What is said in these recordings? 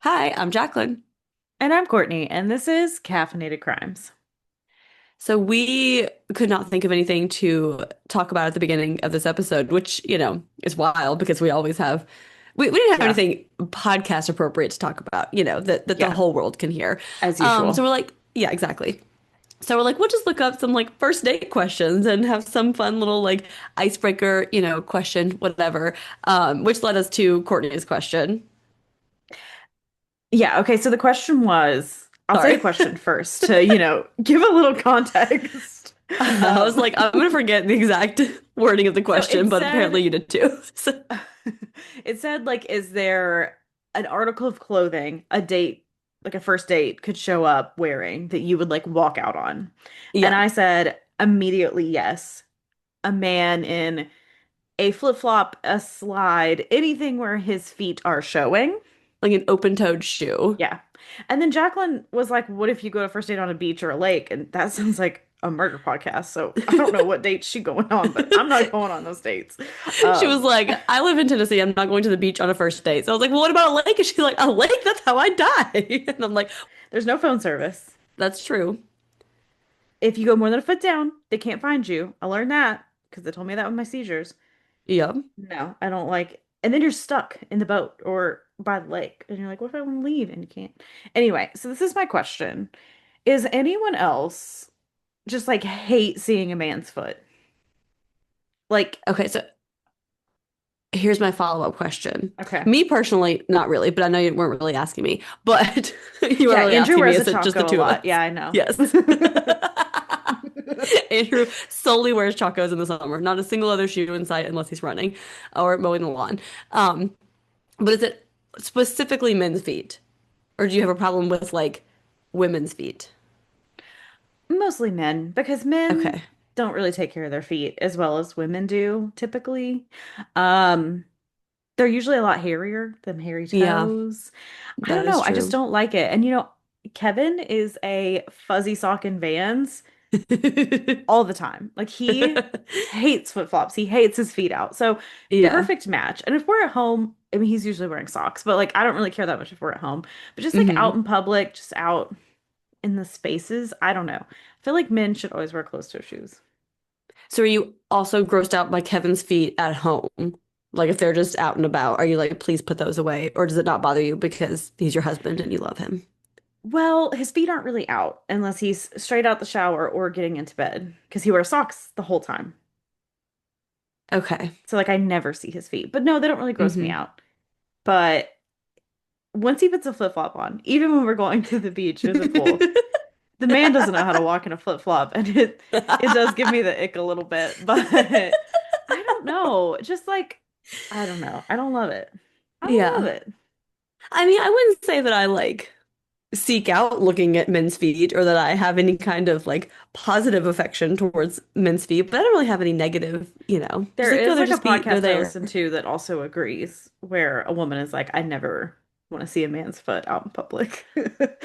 Hi, I'm Jacqueline. And I'm Courtney, and this is Caffeinated Crimes. So we could not think of anything to talk about at the beginning of this episode, which, is wild because we always have we didn't have Yeah, anything podcast appropriate to talk about, that the yeah, whole world can hear. as So usual. we're like, yeah, exactly. So we're like, we'll just look up some like first date questions and have some fun little like icebreaker, question, whatever. Which led us to Courtney's question. Yeah, okay, so the question was, I'll say the Sorry. question first to, give a little context. I was Um, like, I'm gonna forget the exact wording of the so question, but apparently you did too. So, it said, like, is there an article of clothing a date, like a first date, could show up wearing that you would like walk out on? And yeah, I said immediately yes. A man in a flip-flop, a slide, anything where his feet are showing. like an open-toed shoe. Yeah. And then Jacqueline was like, what if you go to first date on a beach or a lake? And that sounds like a murder podcast. So I don't know what dates she going on, but I'm not going on those dates. She was Um, like, I live in Tennessee. I'm not going to the beach on a first date. So I was like, well, what about a lake? And she's like, a lake? That's how I die. And I'm like, there's no phone service. that's true. If you go more than a foot down, they can't find you. I learned that because they told me that with my seizures. Yeah. No, I don't like. And then you're stuck in the boat or by the lake. And you're like, what if I want to leave? And you can't. Anyway, so this is my question. Is anyone else just like hate seeing a man's foot? Like, Okay, so here's my follow-up question. okay. Me personally, not really, but I know you weren't really asking me, but you were Yeah, really Andrew asking me, wears a is it just the Chaco a two of lot. us? Yeah, I know. Yes. Andrew solely wears Chacos in the summer, not a single other shoe in sight unless he's running or mowing the lawn. Um, but is it specifically men's feet? Or do you have a problem with like women's feet? Mostly men, because men Okay. don't really take care of their feet as well as women do typically. Um, they're usually a lot hairier than hairy Yeah, toes. I that don't is know. I just true. don't like it. And Kevin is a fuzzy sock in Vans all the time. Like he hates flip-flops. He hates his feet out. So Yeah. perfect match. And if we're at home, I mean, he's usually wearing socks, but like I don't really care that much if we're at home. But just like out hmm in public, just out in the spaces, I don't know. I feel like men should always wear closed-toe shoes. So are you also grossed out by Kevin's feet at home? Like if they're just out and about, are you like, please put those away? Or does it not bother you because he's your husband and you love him? Well, his feet aren't really out unless he's straight out the shower or getting into bed because he wears socks the whole time. Okay. So like I never see his feet. But no, they don't really gross me hmm out. But once he puts a flip-flop on, even when we're going to the beach or the pool, the man doesn't know how to walk in a flip-flop and it does give me the ick a little bit, but I don't know. Just like I don't know. I don't love it. I don't love Yeah. it. I mean, I wouldn't say that I like seek out looking at men's feet or that I have any kind of like positive affection towards men's feet, but I don't really have any negative, just There like, oh, is they're like a just feet, they're podcast I there. listen to that also agrees where a woman is like, I never want to see a man's foot out in public.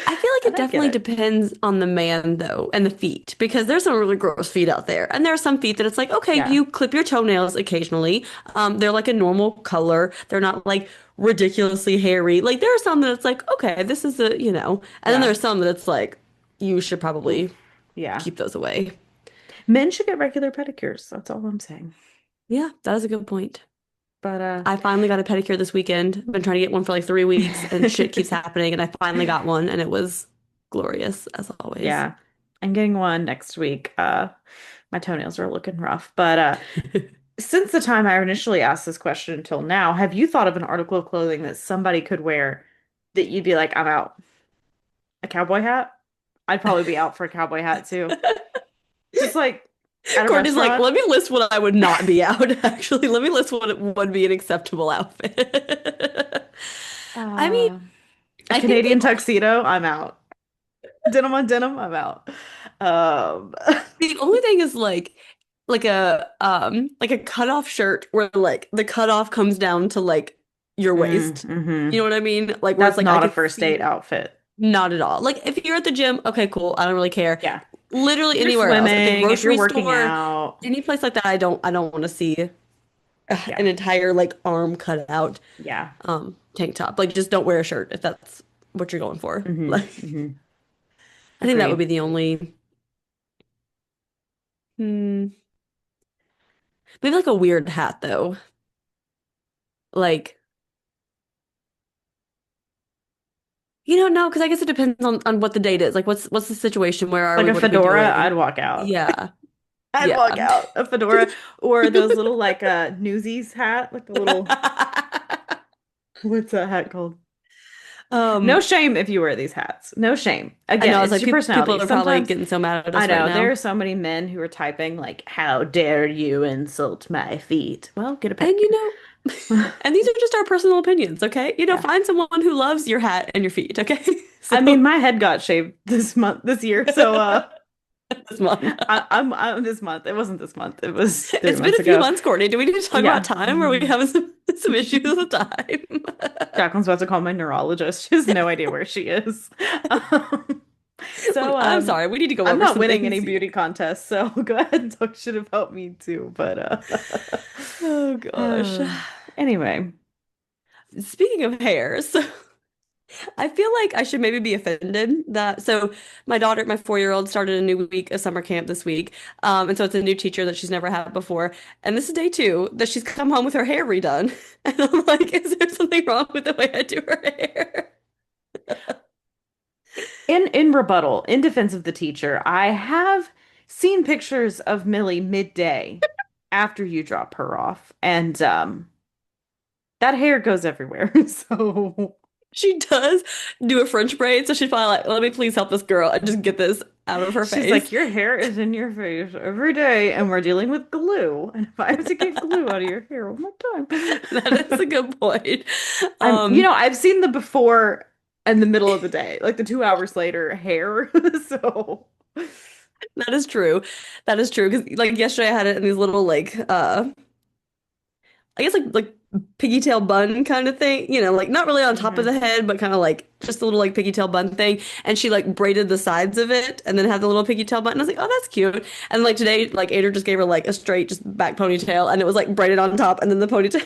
I feel like And it I get definitely it. depends on the man though, and the feet, because there's some really gross feet out there. And there are some feet that it's like, okay, Yeah. you clip your toenails occasionally. They're like a normal color. They're not like ridiculously hairy. Like there are some that it's like, okay, this is and then there Yeah. are some that it's like, you should probably Oof. Yeah. keep those away. Men should get regular pedicures. That's all I'm saying. Yeah, that is a good point. But I finally got a pedicure this weekend. I've been trying to get one for like 3 weeks and shit keeps happening. And I finally got one and it was glorious as always. yeah. I'm getting one next week. My toenails are looking rough. But since the time I initially asked this question until now, have you thought of an article of clothing that somebody could wear that you'd be like, I'm out? A cowboy hat? I'd probably be out for a cowboy hat too. Just like at a Courtney's like, restaurant. let me list what I would not be out. Actually, let me list what it would be an acceptable outfit. I mean, Uh, a I think Canadian tuxedo, I'm out. Denim on denim, I'm out. Um, the only thing is like a cutoff shirt where like the cutoff comes down to like your waist. You hmm. know what I mean? Like where it's That's like I not a could first date see. outfit. Not at all. Like if you're at the gym, okay, cool. I don't really care. Yeah. Literally If you're anywhere else. At the swimming, if you're grocery working store, out. any place like that, I don't want to see Yeah. an entire like arm cut out Yeah. tank top. Like just don't wear a shirt if that's what you're going for. Hmm. Like, Hmm. I think that would Agreed. be the only, hmm, maybe like a weird hat though. Like, no, because I guess it depends on what the date is. Like, what's the situation? Where are Like we? a What are we fedora, doing? I'd walk out. Yeah, I'd yeah. walk out. A fedora or those little like Newsies hat, like the little what's that hat called? No Um, shame if you wear these hats. No shame. I Again, know. I was it's like, your people personality. are probably Sometimes getting so mad at I us right know there now. are so many men who are typing like, "How dare you insult my feet?" Well, get a And pick. and these are just our personal opinions, okay? Yeah. Find someone who loves your hat and your feet, okay? I mean, So my head got shaved this month, this year, so this month. I'm this month. It wasn't this month. It was three It's been months a few ago. months, Courtney. Do we need to talk about Yeah. time? Or are we having some issues with time? Jacqueline's about to call my neurologist. She has no idea where she is. Um, so I'm sorry. We need to go I'm over not some winning any things beauty here. contests, so go ahead and talk shit about me too. But Oh gosh. anyway. Speaking of hair, so I feel like I should maybe be offended that my daughter, my 4-year-old, started a new week of summer camp this week. And so it's a new teacher that she's never had before. And this is day 2 that she's come home with her hair redone. And I'm like, is there something wrong with the way I do her hair? In rebuttal, in defense of the teacher, I have seen pictures of Millie midday after you drop her off, and that hair goes everywhere. So She does do a French braid, so she's probably like, let me please help this girl and just get this out of her she's like, face. "Your hair is in your face every day, and we're dealing with glue. And if I have to get glue out of your hair one more That is time." a good point. You know, Um, I've seen the before and the middle of the day, like the 2 hours later hair. So, that is true. That is true. Because like yesterday I had it in these little like I guess like piggy tail bun kind of thing, like not really on top of mhm. the head, but kind of like just a little like piggy tail bun thing. And she like braided the sides of it and then had the little piggy tail bun. And I was like, oh, that's cute. And like today, like Ader just gave her like a straight just back ponytail and it was like braided on top and then the ponytail.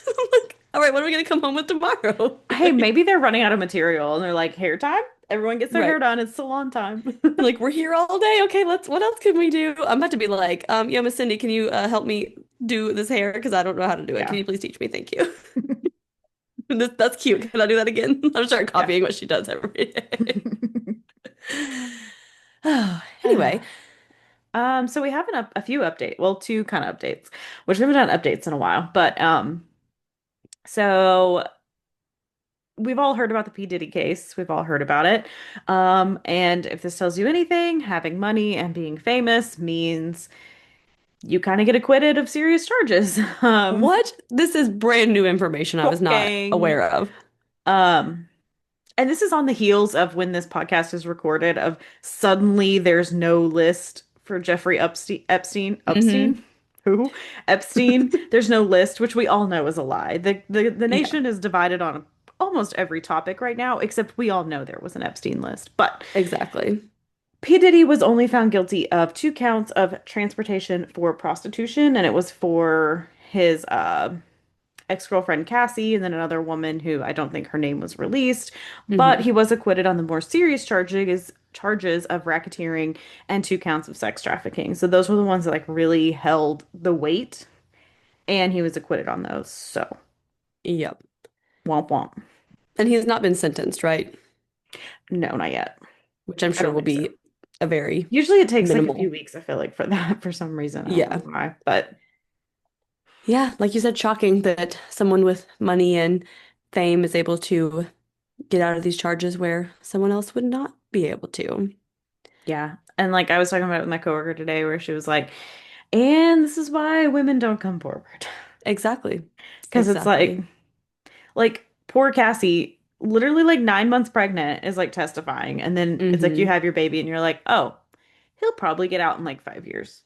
I'm like, all right, what are we gonna come home with tomorrow? Hey, maybe they're running out of material and they're like, hair time? Everyone gets their hair Right. done. It's salon time. Like we're here all day. Okay, what else can we do? I'm about to be like, yo, Miss Cindy, can you help me do this hair? Because I don't know how to do it. Can Yeah. you please teach me? Thank you. That's cute. Can I do that again? I'm start Yeah. copying what she does every day. Oh, anyway, So we have a few update, well, two kind of updates, which we haven't done updates in a while, but so we've all heard about the P. Diddy case. We've all heard about it. And if this tells you anything, having money and being famous means you kind of get acquitted of serious charges. what? This is brand new information I was not Shocking. aware of. Um, and this is on the heels of when this podcast is recorded of suddenly there's no list for Jeffrey Hmm. Epstein, who? Epstein. There's no list, which we all know is a lie. The Yeah, nation is divided on almost every topic right now, except we all know there was an Epstein list. But exactly. P. Diddy was only found guilty of 2 counts of transportation for prostitution, and it was for his ex-girlfriend Cassie and then another woman who I don't think her name was released, but he Hmm. was acquitted on the more serious charges of racketeering and 2 counts of sex trafficking. So those were the ones that like really held the weight, and he was acquitted on those. So Yep. womp womp. And he has not been sentenced, right? No, not yet. Which I'm I sure don't will think so. be a very Usually it takes like a few minimal. weeks, I feel like, for that for some reason. I don't know Yeah. why, but Yeah, like you said, shocking that someone with money and fame is able to get out of these charges where someone else would not be able to. yeah. And like I was talking about it with my coworker today where she was like, and this is why women don't come forward. Exactly. Because it's Exactly. like poor Cassie, literally like 9 months pregnant, is like testifying, and then it's like you Hmm. have your baby, and you're like, oh, he'll probably get out in like 5 years.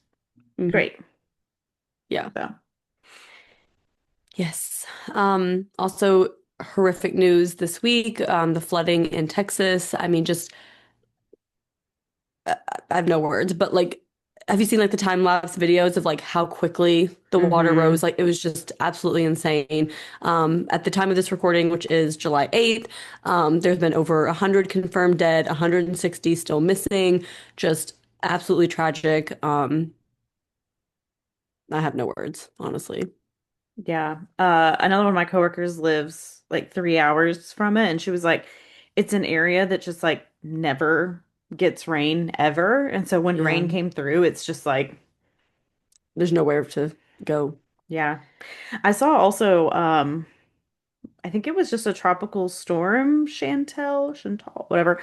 Hmm. Great. Yeah. So, Yes. Also horrific news this week, the flooding in Texas. I mean, just I have no words, but like have you seen like the time lapse videos of like how quickly the water Hmm. rose? Like it was just absolutely insane. At the time of this recording, which is July 8th, there's been over 100 confirmed dead, 160 still missing. Just absolutely tragic. I have no words, honestly. Yeah. Another one of my coworkers lives like 3 hours from it, and she was like, it's an area that just like never gets rain ever. And so when Yeah, rain came through, it's just like, there's nowhere to go. yeah. I saw also, I think it was just a tropical storm, Chantal, whatever.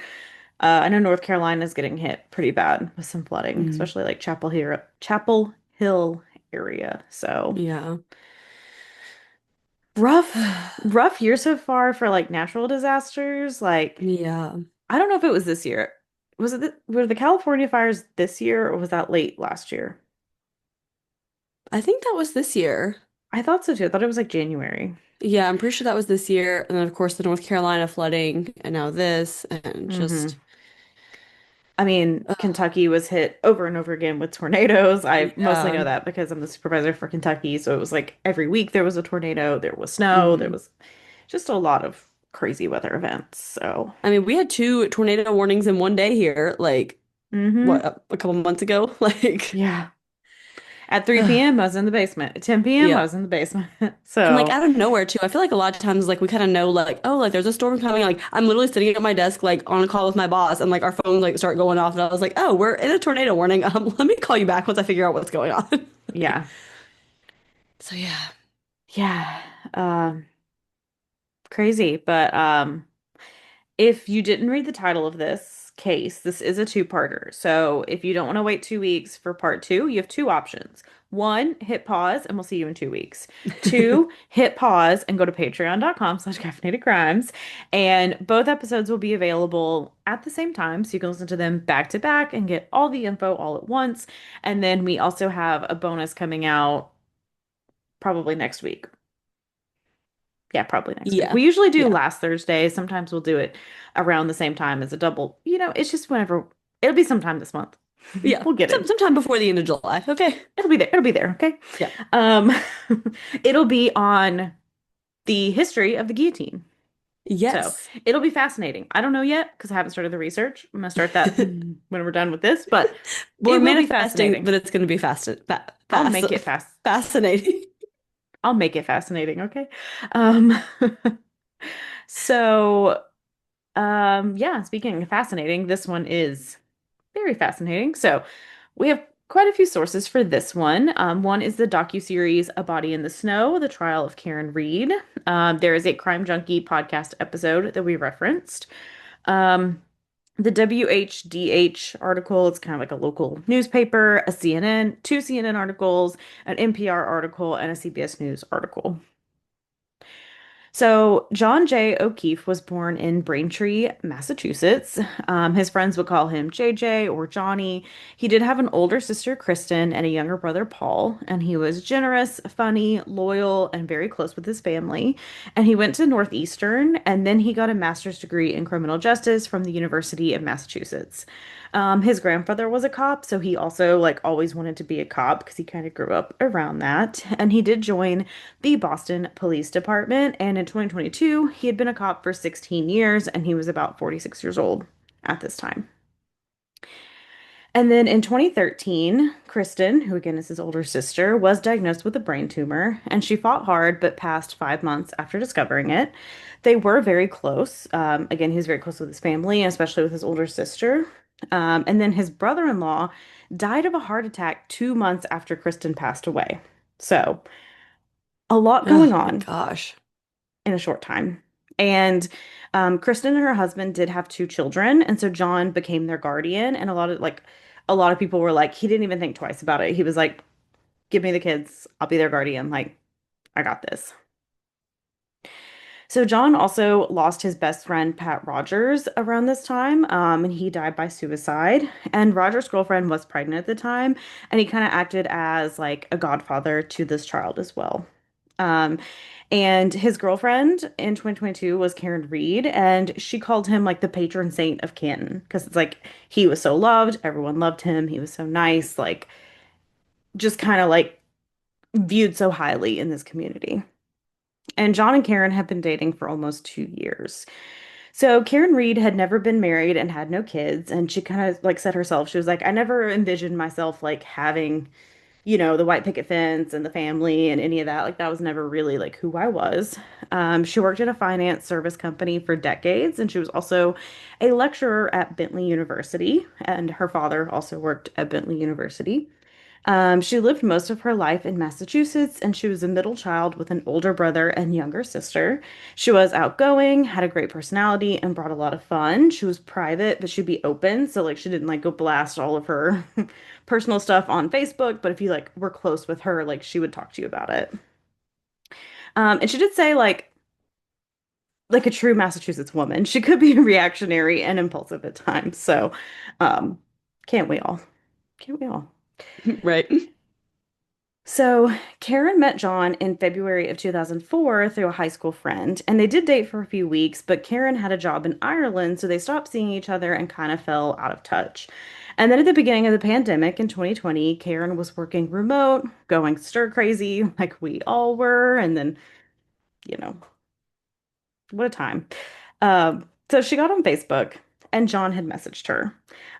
I know North Carolina is getting hit pretty bad with some flooding, Mm, especially like Chapel Hill area. So yeah. rough year so far for like natural disasters. Like, Yeah. I don't know if it was this year. Were the California fires this year or was that late last year? I think that was this year. I thought so too. I thought it was like January. Yeah, I'm pretty sure that was this year. And then, of course, the North Carolina flooding, and now this, and just, Hmm. I mean, uh, Kentucky was hit over and over again with tornadoes. I mostly yeah. know that because I'm the supervisor for Kentucky. So it was like every week there was a tornado, there was snow, there Mhm. was just a lot of crazy weather events. So, I mean, we had two tornado warnings in one day here, like, what, hmm. a couple months ago? Like, Yeah. At 3 p.m., I was in the basement. At 10 p.m., I yeah. was in the basement. And like So, out of nowhere too, I feel like a lot of times like we kind of know like, oh, like there's a storm coming. Like I'm literally sitting at my desk like on a call with my boss and like our phones like start going off and I was like, oh, we're in a tornado warning. Let me call you back once I figure out what's going on. Like, yeah. so yeah. Yeah. Um, Crazy. But if you didn't read the title of this case, this is a two-parter. So if you don't want to wait 2 weeks for part two, you have two options. One, hit pause and we'll see you in 2 weeks. Two, hit pause and go to patreon.com/caffeinated crimes. And both episodes will be available at the same time. So you can listen to them back to back and get all the info all at once. And then we also have a bonus coming out probably next week. Yeah, probably next week. Yeah. We usually do Yeah. last Thursday. Sometimes we'll do it around the same time as a double. It's just whenever it'll be sometime this month. Yeah. We'll get it. Sometime before the end of July. Okay. It'll be there. It'll be there. Okay. Yeah. Um, it'll be on the history of the guillotine. So Yes. it'll be fascinating. I don't know yet because I haven't started the research. I'm gonna start that when we're done with this, but We're it will be manifesting fascinating. that it's going to be I'll make it fast. fascinating. I'll make it fascinating. Okay. Um, so yeah, speaking of fascinating, this one is very fascinating. So we have quite a few sources for this one. One is the docuseries A Body in the Snow, the trial of Karen Reed. There is a Crime Junkie podcast episode that we referenced. Um, the WHDH article, it's kind of like a local newspaper, a CNN, two CNN articles, an NPR article, and a CBS News article. So, John J. O'Keefe was born in Braintree, Massachusetts. His friends would call him JJ or Johnny. He did have an older sister, Kristen, and a younger brother, Paul. And he was generous, funny, loyal, and very close with his family. And he went to Northeastern, and then he got a master's degree in criminal justice from the University of Massachusetts. His grandfather was a cop, so he also like always wanted to be a cop because he kind of grew up around that. And he did join the Boston Police Department. And in 2022, he had been a cop for 16 years and he was about 46 years old at this time. And then in 2013, Kristen, who again is his older sister, was diagnosed with a brain tumor, and she fought hard but passed 5 months after discovering it. They were very close. Again, he was very close with his family, especially with his older sister. And then his brother-in-law died of a heart attack 2 months after Kristen passed away. So, a lot going Oh my on gosh. in a short time. And Kristen and her husband did have two children, and so John became their guardian. And a lot of people were like, he didn't even think twice about it. He was like, "Give me the kids, I'll be their guardian. Like, I got this." So John also lost his best friend Pat Rogers around this time, and he died by suicide. And Rogers' girlfriend was pregnant at the time, and he kind of acted as like a godfather to this child as well. Um, and his girlfriend in 2022 was Karen Reed, and she called him like the patron saint of Canton because it's like he was so loved, everyone loved him, he was so nice, like just kind of like viewed so highly in this community. And John and Karen have been dating for almost 2 years. So Karen Reed had never been married and had no kids, and she kind of like said herself, she was like, I never envisioned myself like having, the white picket fence and the family and any of that. Like that was never really like who I was. She worked at a finance service company for decades, and she was also a lecturer at Bentley University, and her father also worked at Bentley University. She lived most of her life in Massachusetts, and she was a middle child with an older brother and younger sister. She was outgoing, had a great personality, and brought a lot of fun. She was private, but she'd be open, so like she didn't like go blast all of her personal stuff on Facebook, but if you like were close with her, like she would talk to you about it. And she did say like a true Massachusetts woman, she could be reactionary and impulsive at times. So, um, can't we all? Can't we all? Right. So, Karen met John in February of 2004 through a high school friend, and they did date for a few weeks, but Karen had a job in Ireland, so they stopped seeing each other and kind of fell out of touch. And then at the beginning of the pandemic in 2020, Karen was working remote, going stir crazy like we all were, and then, you know, what a time. So she got on Facebook and John had messaged her.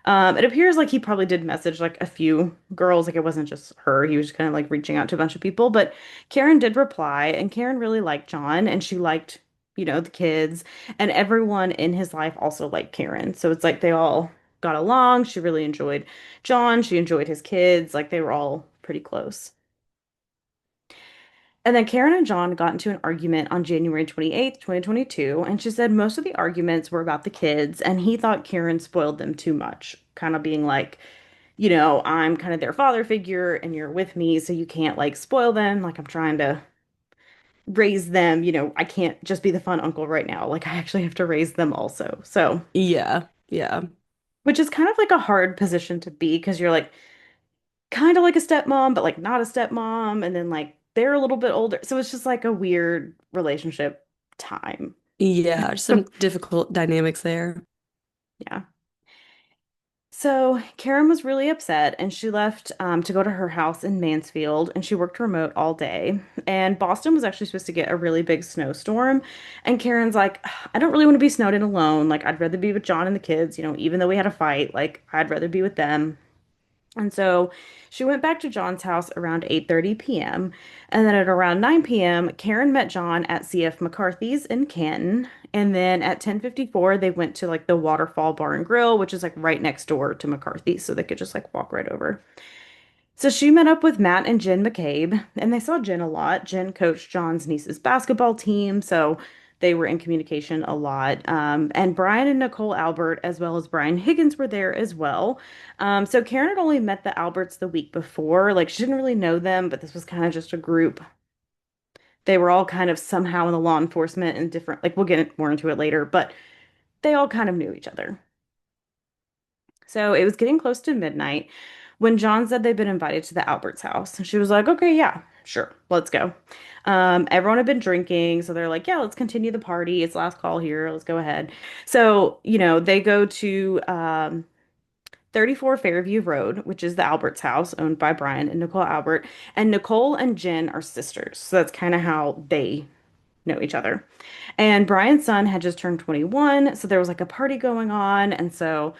It appears like he probably did message like a few girls, like it wasn't just her. He was just kind of like reaching out to a bunch of people. But Karen did reply, and Karen really liked John and she liked, the kids, and everyone in his life also liked Karen. So it's like they all got along. She really enjoyed John. She enjoyed his kids. Like they were all pretty close. And then Karen and John got into an argument on January 28th, 2022, and she said most of the arguments were about the kids, and he thought Karen spoiled them too much, kind of being like, I'm kind of their father figure and you're with me, so you can't like spoil them. Like I'm trying to raise them, I can't just be the fun uncle right now. Like I actually have to raise them also. So, Yeah. Yeah. which is kind of like a hard position to be because you're like kind of like a stepmom, but like not a stepmom, and then like they're a little bit older. So it's just like a weird relationship time. Yeah. Some difficult dynamics there. Yeah. So Karen was really upset and she left to go to her house in Mansfield and she worked remote all day. And Boston was actually supposed to get a really big snowstorm. And Karen's like, I don't really want to be snowed in alone. Like, I'd rather be with John and the kids, even though we had a fight, like, I'd rather be with them. And so she went back to John's house around 8:30 p.m. And then at around 9 p.m., Karen met John at CF McCarthy's in Canton. And then at 10:54, they went to like the Waterfall Bar and Grill, which is like right next door to McCarthy's, so they could just like walk right over. So she met up with Matt and Jen McCabe, and they saw Jen a lot. Jen coached John's niece's basketball team, so they were in communication a lot. And Brian and Nicole Albert, as well as Brian Higgins, were there as well. So Karen had only met the Alberts the week before. Like she didn't really know them, but this was kind of just a group. They were all kind of somehow in the law enforcement and different, like we'll get more into it later, but they all kind of knew each other. So it was getting close to midnight when John said they'd been invited to the Alberts house. And she was like, okay, yeah, sure, let's go. Everyone had been drinking, so they're like, yeah, let's continue the party. It's last call here. Let's go ahead. So, they go to 34 Fairview Road, which is the Alberts house owned by Brian and Nicole Albert. And Nicole and Jen are sisters. So that's kind of how they know each other. And Brian's son had just turned 21, so there was like a party going on. And so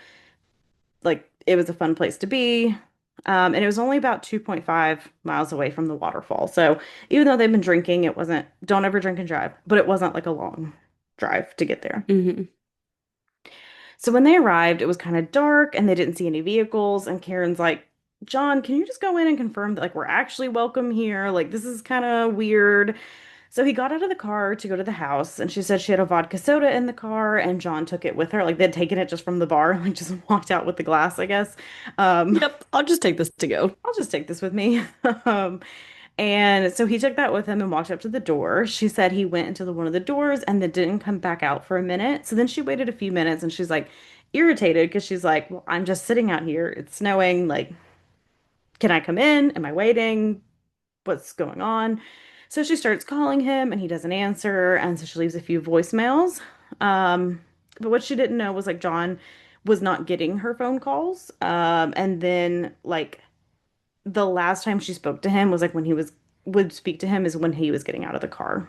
like it was a fun place to be. And it was only about 2.5 miles away from the waterfall. So even though they've been drinking, it wasn't, don't ever drink and drive, but it wasn't like a long drive to get there. Hmm. So when they arrived, it was kind of dark and they didn't see any vehicles. And Karen's like, John, can you just go in and confirm that like we're actually welcome here? Like this is kind of weird. So he got out of the car to go to the house, and she said she had a vodka soda in the car, and John took it with her. Like they'd taken it just from the bar, like just walked out with the glass, I guess. Um, Yep. I'll just take this to go. I'll just take this with me. Um, and so he took that with him and walked up to the door. She said he went into one of the doors and then didn't come back out for a minute. So then she waited a few minutes and she's like irritated because she's like, well, I'm just sitting out here. It's snowing. Like, can I come in? Am I waiting? What's going on? So she starts calling him and he doesn't answer. And so she leaves a few voicemails. Um, but what she didn't know was like John was not getting her phone calls. And then like the last time she spoke to him was like when he was would speak to him is when he was getting out of the car.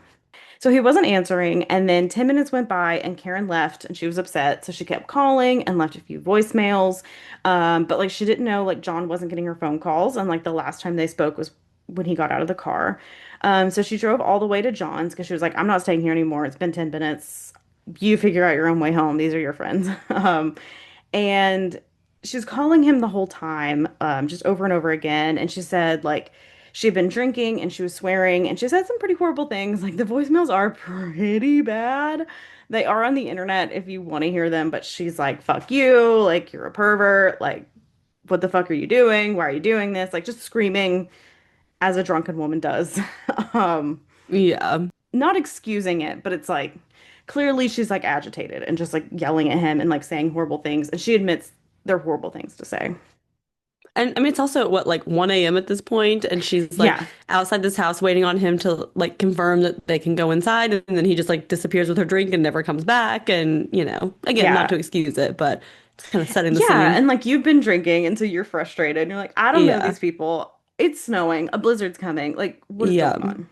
So he wasn't answering, and then 10 minutes went by and Karen left and she was upset. So she kept calling and left a few voicemails. But like she didn't know like John wasn't getting her phone calls and like the last time they spoke was when he got out of the car. So she drove all the way to John's because she was like, I'm not staying here anymore. It's been 10 minutes. You figure out your own way home. These are your friends. And she was calling him the whole time, just over and over again. And she said, like, she'd been drinking and she was swearing and she said some pretty horrible things. Like, the voicemails are pretty bad. They are on the internet if you want to hear them, but she's like, fuck you. Like, you're a pervert. Like, what the fuck are you doing? Why are you doing this? Like, just screaming as a drunken woman does. Um, Yeah. Not excusing it, but it's like, clearly she's like agitated and just like yelling at him and like saying horrible things. And she admits they're horrible things to say. And I mean, it's also what, like 1 a.m. at this point, and she's like Yeah. outside this house waiting on him to like confirm that they can go inside, and then he just like disappears with her drink and never comes back. And again, not Yeah. to excuse it, but it's kind of setting the Yeah. scene. And like you've been drinking and so you're frustrated and you're like, I don't know Yeah, these people. It's snowing. A blizzard's coming. Like, what is yeah, going on?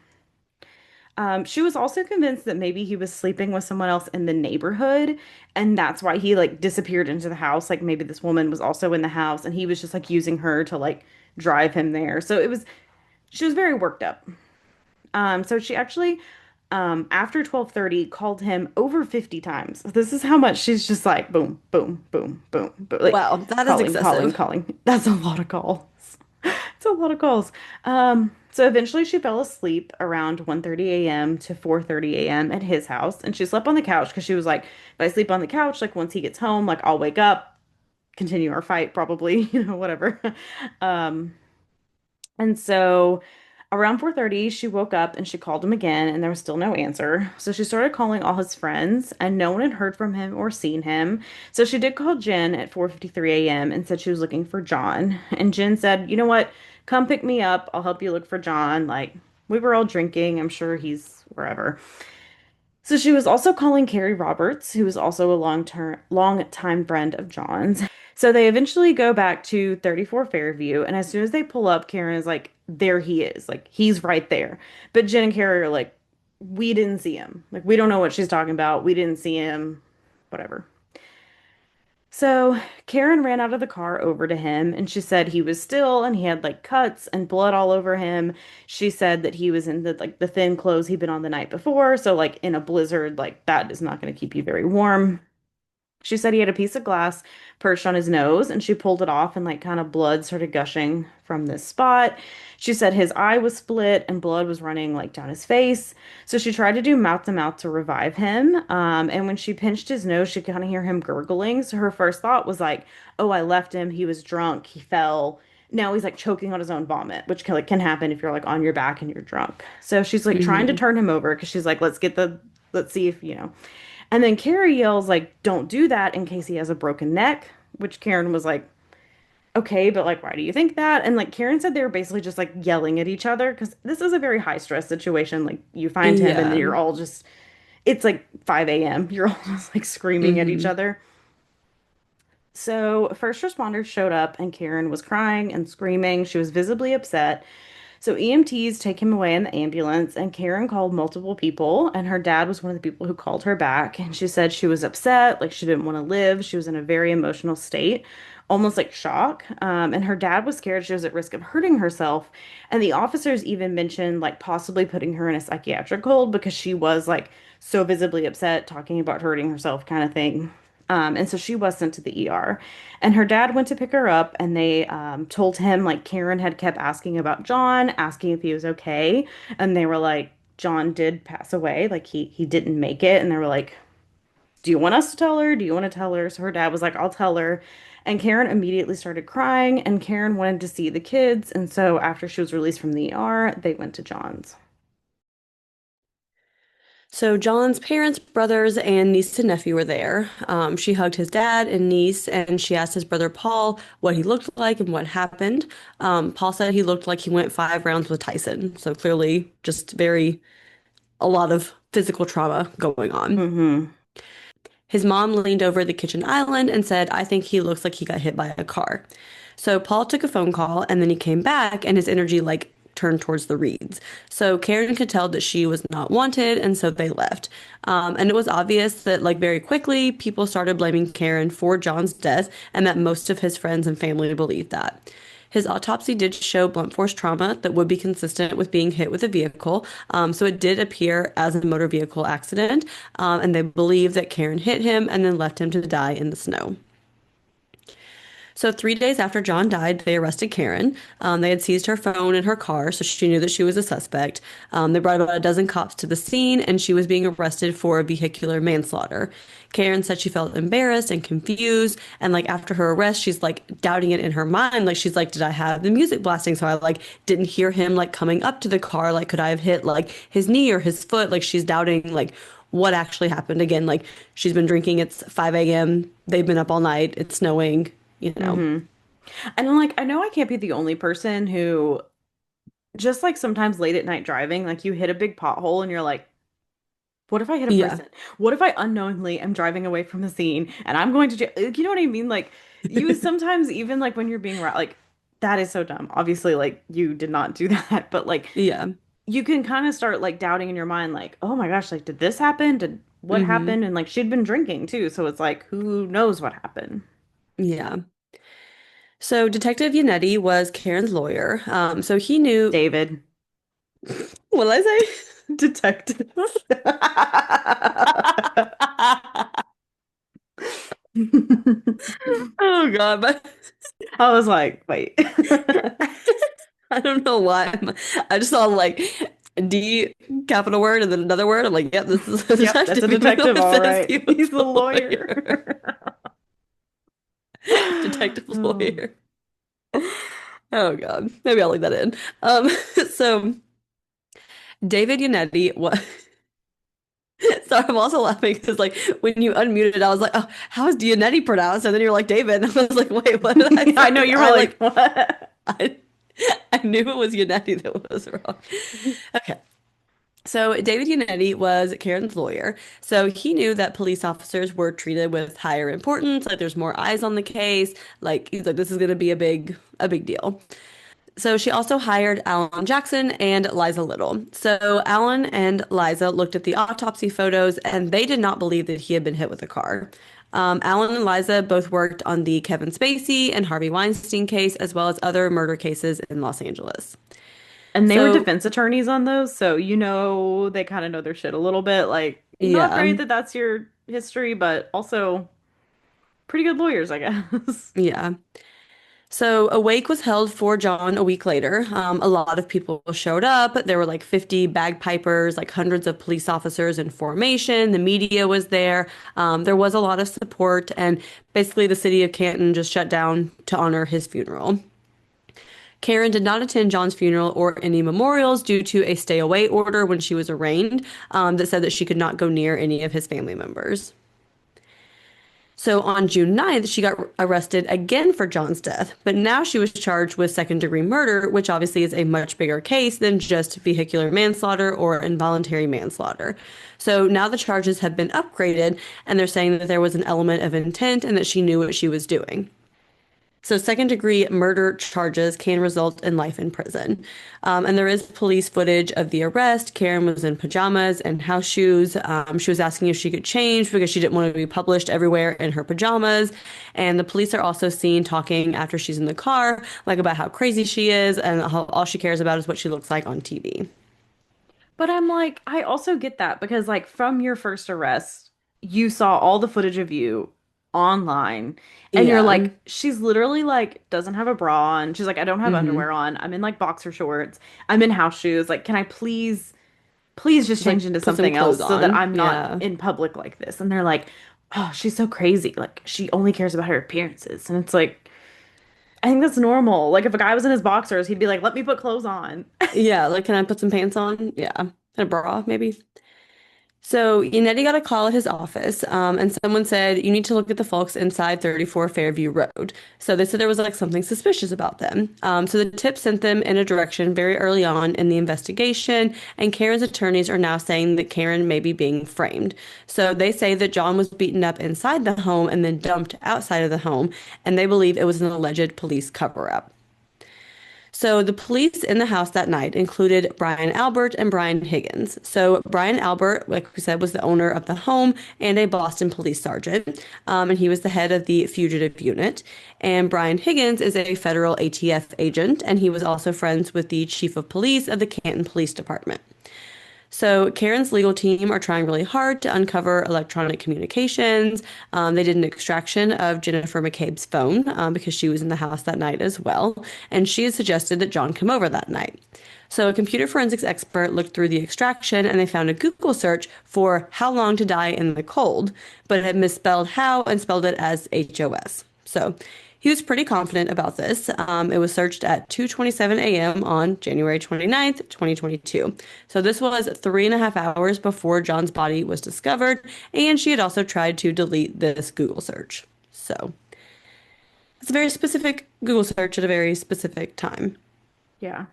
She was also convinced that maybe he was sleeping with someone else in the neighborhood, and that's why he like disappeared into the house. Like maybe this woman was also in the house, and he was just like using her to like drive him there. So it was she was very worked up. So she actually, after 12:30, called him over 50 times. This is how much she's just like boom, boom, boom, boom, boom, like wow, that is calling, calling, excessive. calling. That's a lot of calls. It's a lot of calls. So eventually she fell asleep around 1:30 a.m. to 4:30 a.m. at his house, and she slept on the couch because she was like, if I sleep on the couch, like once he gets home, like I'll wake up, continue our fight, probably, whatever. Um, and so around 4:30, she woke up and she called him again, and there was still no answer. So she started calling all his friends, and no one had heard from him or seen him. So she did call Jen at 4:53 a.m. and said she was looking for John. And Jen said, "You know what? Come pick me up. I'll help you look for John. Like, we were all drinking. I'm sure he's wherever." So she was also calling Carrie Roberts, who was also a long time friend of John's. So they eventually go back to 34 Fairview, and as soon as they pull up, Karen is like, there he is. Like, he's right there. But Jen and Carrie are like, we didn't see him. Like, we don't know what she's talking about. We didn't see him. Whatever. So Karen ran out of the car over to him and she said he was still and he had like cuts and blood all over him. She said that he was in the thin clothes he'd been on the night before, so like in a blizzard, like that is not going to keep you very warm. She said he had a piece of glass perched on his nose, and she pulled it off, and like kind of blood started gushing from this spot. She said his eye was split and blood was running like down his face. So she tried to do mouth to mouth to revive him. And when she pinched his nose, she could kind of hear him gurgling. So her first thought was like, "Oh, I left him. He was drunk. He fell. Now he's like choking on his own vomit," which can happen if you're like on your back and you're drunk. So she's like trying to Hmm. turn him over because she's like, let's see if and then Carrie yells like, "Don't do that in case he has a broken neck," which Karen was like, "Okay, but like, why do you think that?" And like Karen said they were basically just like yelling at each other because this is a very high stress situation. Like you find him and Yeah. then you're all just it's like 5 a.m. You're all just like screaming at each Hmm. other. So first responders showed up and Karen was crying and screaming. She was visibly upset. So EMTs take him away in the ambulance, and Karen called multiple people, and her dad was one of the people who called her back. And she said she was upset, like she didn't want to live. She was in a very emotional state, almost like shock. And her dad was scared she was at risk of hurting herself. And the officers even mentioned like possibly putting her in a psychiatric hold because she was like so visibly upset, talking about hurting herself, kind of thing. And so she was sent to the ER. And her dad went to pick her up, and they told him like Karen had kept asking about John, asking if he was okay. And they were like, John did pass away. Like he didn't make it. And they were like, do you want us to tell her? Do you want to tell her? So her dad was like, I'll tell her. And Karen immediately started crying, and Karen wanted to see the kids. And so after she was released from the ER, they went to John's. So John's parents, brothers, and niece and nephew were there. She hugged his dad and niece, and she asked his brother Paul what he looked like and what happened. Paul said he looked like he went 5 rounds with Tyson. So clearly, just a lot of physical trauma going on. Hmm. His mom leaned over the kitchen island and said, I think he looks like he got hit by a car. So Paul took a phone call and then he came back and his energy turned towards the reeds. So Karen could tell that she was not wanted and so they left. And it was obvious that very quickly people started blaming Karen for John's death and that most of his friends and family believed that. His autopsy did show blunt force trauma that would be consistent with being hit with a vehicle. So it did appear as a motor vehicle accident. And they believe that Karen hit him and then left him to die in the snow. So 3 days after John died, they arrested Karen. They had seized her phone and her car, so she knew that she was a suspect. They brought about a dozen cops to the scene, and she was being arrested for vehicular manslaughter. Karen said she felt embarrassed and confused, and after her arrest, she's doubting it in her mind. She's like, did I have the music blasting? So I didn't hear him coming up to the car. Could I have hit his knee or his foot? She's doubting what actually happened. Again, she's been drinking. It's 5 a.m. They've been up all night. It's snowing, you know. Hmm. And I know I can't be the only person who just sometimes late at night driving, you hit a big pothole and you're like, what if I hit a Yeah. person? What if I unknowingly am driving away from the scene and I'm going to jail? You know what I mean? You sometimes even when you're being that is so dumb. Obviously, you did not do that, but Yeah. you can kind of start doubting in your mind, oh my gosh, did this happen? Did what Hmm. happened? And she'd been drinking too, so it's who knows what happened? Yeah. So Detective Yannetti was Karen's lawyer. So he knew, David. what did I say? Detective. Oh God, but I was like, wait. I don't know why. I just saw D capital word and then another word. I'm like, yep, this is a Yep, that's a detective, even though detective, it all says right. he He's was a a lawyer. lawyer. Detective Oh. lawyer. Oh God. Maybe I'll leave that in. So David Yannetti was sorry, I'm also laughing because when you unmuted, I was like, oh, how is Dianetti pronounced? And then you're like David. And I was like, wait, what did I I say? know you were I like, what? I, I knew it was Yannetti that was wrong. Okay. So David Yannetti was Karen's lawyer. So he knew that police officers were treated with higher importance, there's more eyes on the case. He's like, this is gonna be a big deal. So she also hired Alan Jackson and Liza Little. So Alan and Liza looked at the autopsy photos and they did not believe that he had been hit with a car. Alan and Liza both worked on the Kevin Spacey and Harvey Weinstein case, as well as other murder cases in Los Angeles. And they were So, defense attorneys on those, so they kind of know their shit a little bit. Not yeah, great that that's your history, but also pretty good lawyers, I guess. yeah. So a wake was held for John a week later. A lot of people showed up. There were 50 bagpipers, hundreds of police officers in formation. The media was there. There was a lot of support, and basically the city of Canton just shut down to honor his funeral. Karen did not attend John's funeral or any memorials due to a stay away order when she was arraigned that said that she could not go near any of his family members. So on June 9th, she got arrested again for John's death, but now she was charged with second-degree murder, which obviously is a much bigger case than just vehicular manslaughter or involuntary manslaughter. So now the charges have been upgraded, and they're saying that there was an element of intent and that she knew what she was doing. So, second degree murder charges can result in life in prison. And there is police footage of the arrest. Karen was in pajamas and house shoes. She was asking if she could change because she didn't want to be published everywhere in her pajamas. And the police are also seen talking after she's in the car, about how crazy she is and how all she cares about is what she looks like on TV. But I'm like, I also get that because from your first arrest, you saw all the footage of you online and you're Yeah. she's literally doesn't have a bra on. She's like, I don't have Hmm. underwear on. I'm in boxer shorts. I'm in house shoes. Can I please just Just change into put some something else clothes so that on. I'm not Yeah. in public like this? And they're like, oh, she's so crazy. She only cares about her appearances. And it's I think that's normal. If a guy was in his boxers, he'd be like, let me put clothes on. Yeah. Can I put some pants on? Yeah. And a bra, maybe. So Yannetti got a call at his office, and someone said, "You need to look at the folks inside 34 Fairview Road." So they said there was like something suspicious about them. So the tip sent them in a direction very early on in the investigation, and Karen's attorneys are now saying that Karen may be being framed. So they say that John was beaten up inside the home and then dumped outside of the home, and they believe it was an alleged police cover-up. So the police in the house that night included Brian Albert and Brian Higgins. So Brian Albert, like we said, was the owner of the home and a Boston police sergeant, and he was the head of the fugitive unit. And Brian Higgins is a federal ATF agent, and he was also friends with the chief of police of the Canton Police Department. So Karen's legal team are trying really hard to uncover electronic communications. They did an extraction of Jennifer McCabe's phone because she was in the house that night as well, and she had suggested that John come over that night. So a computer forensics expert looked through the extraction and they found a Google search for how long to die in the cold, but it had misspelled how and spelled it as HOS. So he was pretty confident about this. It was searched at 2:27 a.m. on January 29th, 2022. So this was 3.5 hours before John's body was discovered, and she had also tried to delete this Google search. So it's a very specific Google search at a very specific time. Yeah.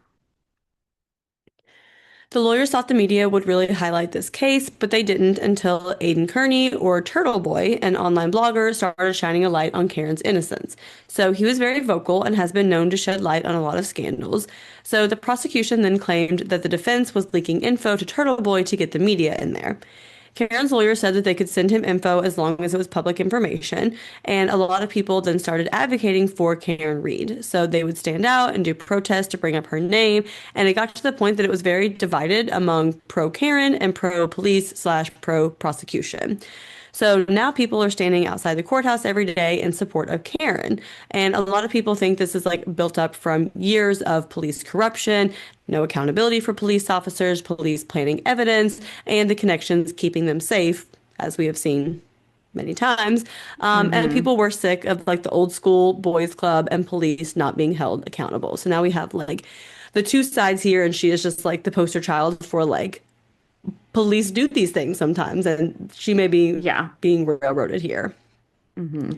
The lawyers thought the media would really highlight this case, but they didn't until Aidan Kearney, or Turtle Boy, an online blogger, started shining a light on Karen's innocence. So he was very vocal and has been known to shed light on a lot of scandals. So the prosecution then claimed that the defense was leaking info to Turtle Boy to get the media in there. Karen's lawyer said that they could send him info as long as it was public information, and a lot of people then started advocating for Karen Reed. So they would stand out and do protests to bring up her name, and it got to the point that it was very divided among pro Karen and pro police slash pro prosecution. So now people are standing outside the courthouse every day in support of Karen. And a lot of people think this is like built up from years of police corruption, no accountability for police officers, police planting evidence, and the connections keeping them safe, as we have seen many times. And Hmm. people were sick of like the old school boys club and police not being held accountable. So now we have like the two sides here, and she is just like the poster child for like police do these things sometimes, and she may be Yeah. being railroaded here. Hmm.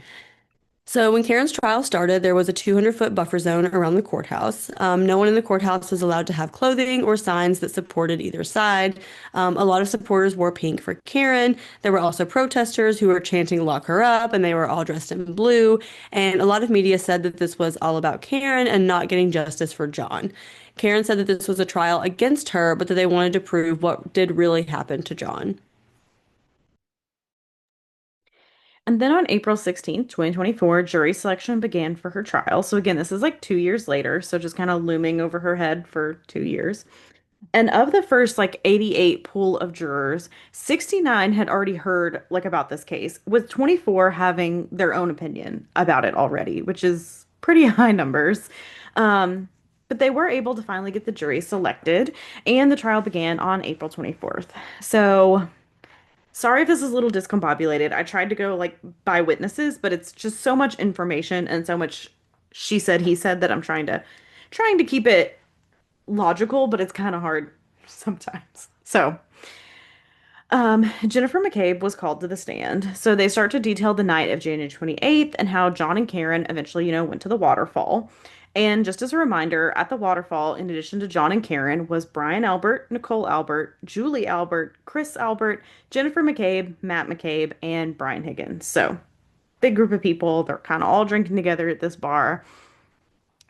So when Karen's trial started, there was a 200-foot buffer zone around the courthouse. No one in the courthouse was allowed to have clothing or signs that supported either side. A lot of supporters wore pink for Karen. There were also protesters who were chanting "Lock her up," and they were all dressed in blue. And a lot of media said that this was all about Karen and not getting justice for John. Karen said that this was a trial against her, but that they wanted to prove what did really happen to John. And then on April 16th, 2024, jury selection began for her trial. So again, this is like 2 years later, so just kind of looming over her head for 2 years. And of the first like 88 pool of jurors, 69 had already heard like about this case, with 24 having their own opinion about it already, which is pretty high numbers. Um, but they were able to finally get the jury selected, and the trial began on April 24th. So sorry if this is a little discombobulated. I tried to go like by witnesses, but it's just so much information and so much she said, he said that I'm trying to keep it logical, but it's kind of hard sometimes. So, Jennifer McCabe was called to the stand. So they start to detail the night of January 28th and how John and Karen eventually, went to the waterfall. And just as a reminder, at the waterfall, in addition to John and Karen, was Brian Albert, Nicole Albert, Julie Albert, Chris Albert, Jennifer McCabe, Matt McCabe, and Brian Higgins. So, big group of people. They're kind of all drinking together at this bar.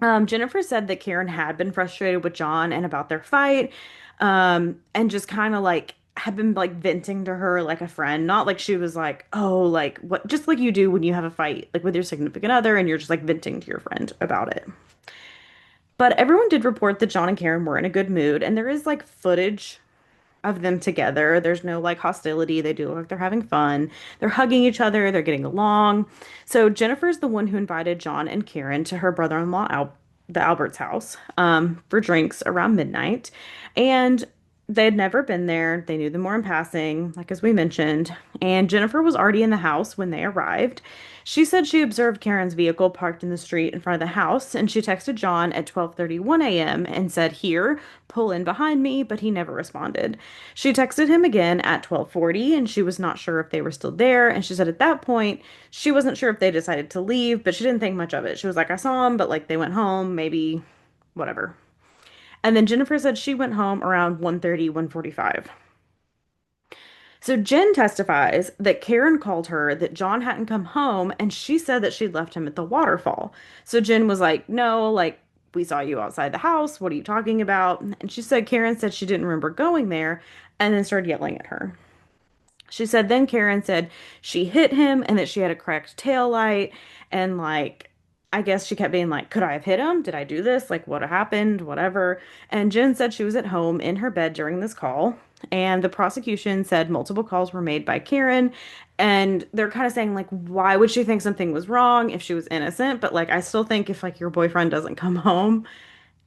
Jennifer said that Karen had been frustrated with John and about their fight, and just kind of like had been like venting to her like a friend, not like she was like, oh, like what, just like you do when you have a fight like with your significant other and you're just like venting to your friend about it. But everyone did report that John and Karen were in a good mood, and there is like footage of them together. There's no like hostility. They do look like they're having fun. They're hugging each other. They're getting along. So Jennifer's the one who invited John and Karen to her brother-in-law the Albert's house for drinks around midnight. And They had never been there. They knew them more in passing, like as we mentioned. And Jennifer was already in the house when they arrived. She said she observed Karen's vehicle parked in the street in front of the house, and she texted John at 12:31 a.m. and said, "Here, pull in behind me," but he never responded. She texted him again at 12:40, and she was not sure if they were still there. And she said at that point, she wasn't sure if they decided to leave, but she didn't think much of it. She was like, "I saw them, but like they went home, maybe whatever." And then Jennifer said she went home around 1:30, 1:45. So Jen testifies that Karen called her that John hadn't come home and she said that she'd left him at the waterfall. So Jen was like, "No, like we saw you outside the house. What are you talking about?" And she said Karen said she didn't remember going there and then started yelling at her. She said then Karen said she hit him and that she had a cracked tail light and like I guess she kept being like, "Could I have hit him? Did I do this? Like what happened? Whatever." And Jen said she was at home in her bed during this call. And the prosecution said multiple calls were made by Karen. And they're kind of saying like, why would she think something was wrong if she was innocent? But like I still think if like your boyfriend doesn't come home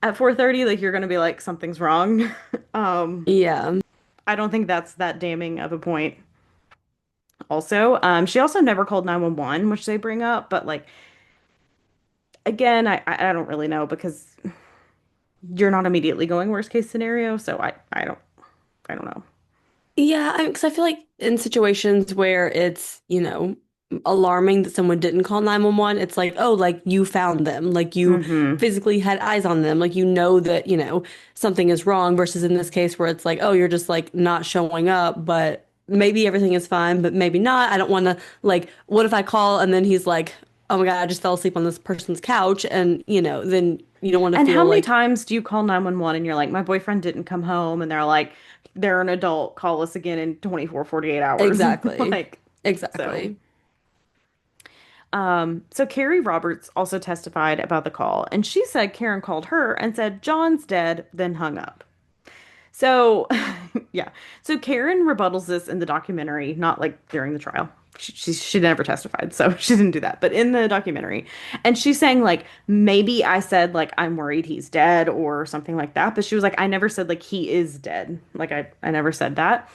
at 4:30, like you're gonna be like, something's wrong. Um, Yeah. I don't think that's that damning of a point. Also, she also never called 911, which they bring up, but like again, I don't really know because you're not immediately going worst case scenario, so I don't know. Yeah, because I feel like in situations where it's, alarming that someone didn't call 911, it's like, oh, like you found them, like you Hmm. physically had eyes on them, like you know that, something is wrong versus in this case where it's like, oh, you're just like not showing up, but maybe everything is fine, but maybe not. I don't want to like, what if I call and then he's like, oh my God, I just fell asleep on this person's couch and, then you don't want to And how feel many like times do you call 911 and you're like, my boyfriend didn't come home, and they're like, they're an adult, call us again in 24, 48 hours. exactly. Like, so. Exactly. So Carrie Roberts also testified about the call, and she said Karen called her and said, "John's dead," then hung up. So, yeah. So Karen rebuttals this in the documentary, not like during the trial. She never testified, so she didn't do that. But in the documentary, and she's saying like maybe I said like I'm worried he's dead or something like that. But she was like I never said like he is dead. Like I never said that.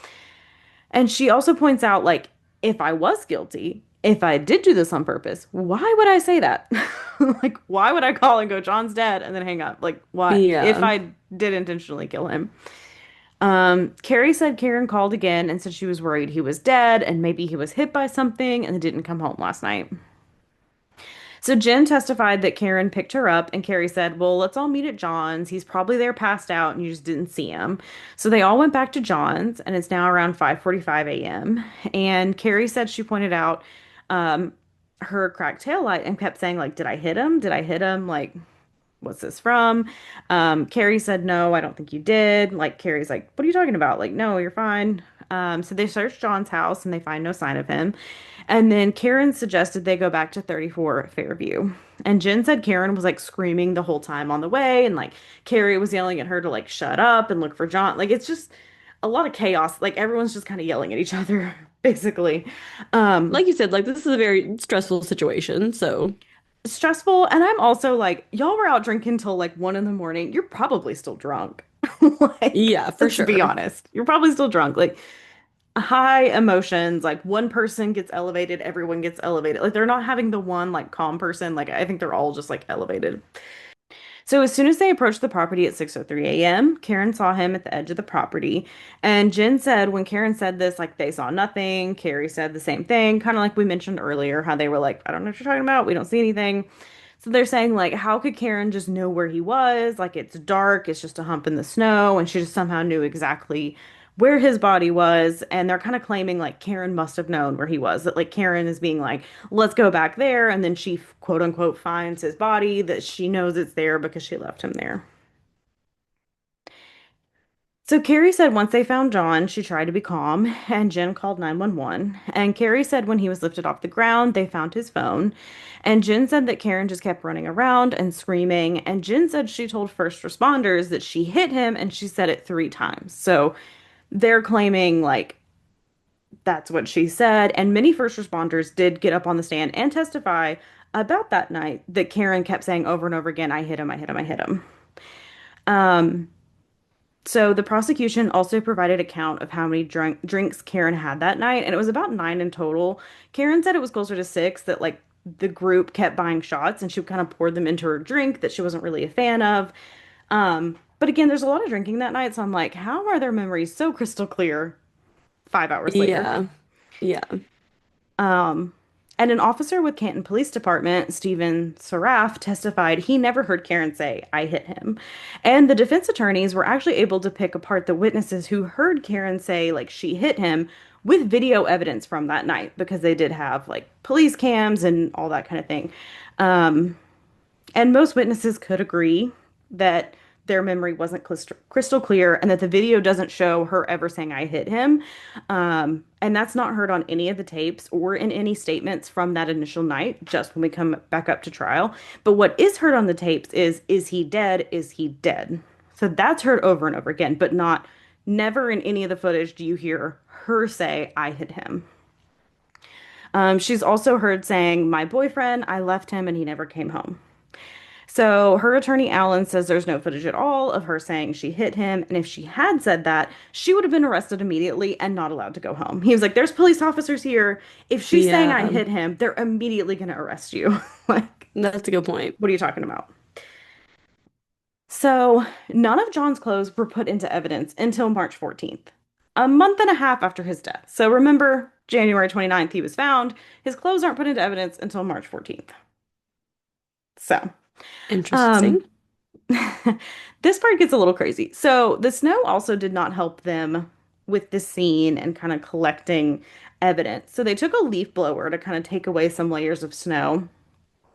And she also points out like if I was guilty, if I did do this on purpose, why would I say that? Like why would I call and go John's dead and then hang up? Like what if Yeah. I did intentionally kill him? Carrie said Karen called again and said she was worried he was dead and maybe he was hit by something and didn't come home last night. So Jen testified that Karen picked her up and Carrie said, "Well, let's all meet at John's. He's probably there passed out and you just didn't see him." So they all went back to John's and it's now around 5:45 a.m. And Carrie said she pointed out um her cracked tail light and kept saying like, "Did I hit him? Did I hit him?" Like what's this from? Carrie said, "No, I don't think you did." Like, Carrie's like, "What are you talking about?" Like, "No, you're fine." So they search John's house and they find no sign of him. And then Karen suggested they go back to 34 Fairview. And Jen said Karen was like screaming the whole time on the way. And like Carrie was yelling at her to like shut up and look for John. Like, it's just a lot of chaos. Like, everyone's just kind of yelling at each other, basically. Um, Like you said, like this is a very stressful situation. So, Stressful. And I'm also like, y'all were out drinking till like 1 in the morning. You're probably still drunk. Like, yeah, for let's be sure. honest. You're probably still drunk. Like, high emotions, like one person gets elevated, everyone gets elevated. Like, they're not having the one like calm person. Like, I think they're all just like elevated. So as soon as they approached the property at 6:03 a.m., Karen saw him at the edge of the property. And Jen said when Karen said this, like they saw nothing. Carrie said the same thing, kind of like we mentioned earlier, how they were like, "I don't know what you're talking about. We don't see anything." So they're saying like, how could Karen just know where he was? Like it's dark, it's just a hump in the snow, and she just somehow knew exactly where his body was. And they're kind of claiming like Karen must have known where he was. That like Karen is being like, let's go back there, and then she quote unquote finds his body, that she knows it's there because she left him there. So Carrie said once they found John, she tried to be calm, and Jen called 911. And Carrie said when he was lifted off the ground, they found his phone. And Jen said that Karen just kept running around and screaming. And Jen said she told first responders that she hit him, and she said it 3 times. So they're claiming like that's what she said. And many first responders did get up on the stand and testify about that night that Karen kept saying over and over again, "I hit him, I hit him, I hit him." Um, So the prosecution also provided a count of how many drinks Karen had that night, and it was about 9 in total. Karen said it was closer to 6, that like the group kept buying shots and she kind of poured them into her drink that she wasn't really a fan of. But again, there's a lot of drinking that night, so I'm like, how are their memories so crystal clear 5 hours later? Yeah. Yeah. Um, and an officer with Canton Police Department, Stephen Saraf, testified he never heard Karen say, "I hit him." And the defense attorneys were actually able to pick apart the witnesses who heard Karen say, like, she hit him with video evidence from that night because they did have, like, police cams and all that kind of thing. Um, and most witnesses could agree that their memory wasn't crystal clear and that the video doesn't show her ever saying, "I hit him." And that's not heard on any of the tapes or in any statements from that initial night, just when we come back up to trial. But what is heard on the tapes is he dead? Is he dead? So that's heard over and over again, but not never in any of the footage do you hear her say, "I hit him." She's also heard saying, "My boyfriend, I left him and he never came home." So her attorney Allen says there's no footage at all of her saying she hit him, and if she had said that, she would have been arrested immediately and not allowed to go home. He was like, "There's police officers here. If she's saying I Yeah. hit him, they're immediately going to arrest you." Like, That's a good point. what are you talking about? So none of John's clothes were put into evidence until March 14th, a month and a half after his death. So remember, January 29th, he was found. His clothes aren't put into evidence until March 14th. So, Interesting. um, this part gets a little crazy. So the snow also did not help them with the scene and kind of collecting evidence. So they took a leaf blower to kind of take away some layers of snow.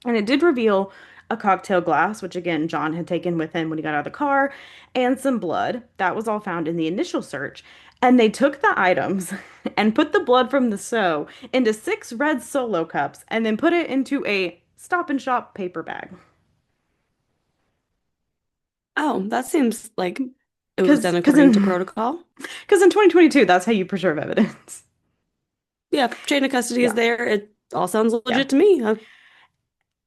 And it did reveal a cocktail glass, which again, John had taken with him when he got out of the car, and some blood. That was all found in the initial search. And they took the items and put the blood from the sew into 6 red Solo cups and then put it into a Stop and Shop paper bag. Oh, that seems like it was Because done because according to in protocol. because in 2022, that's how you preserve evidence. Yeah, chain of custody is Yeah. there. It all sounds Yeah. legit to me.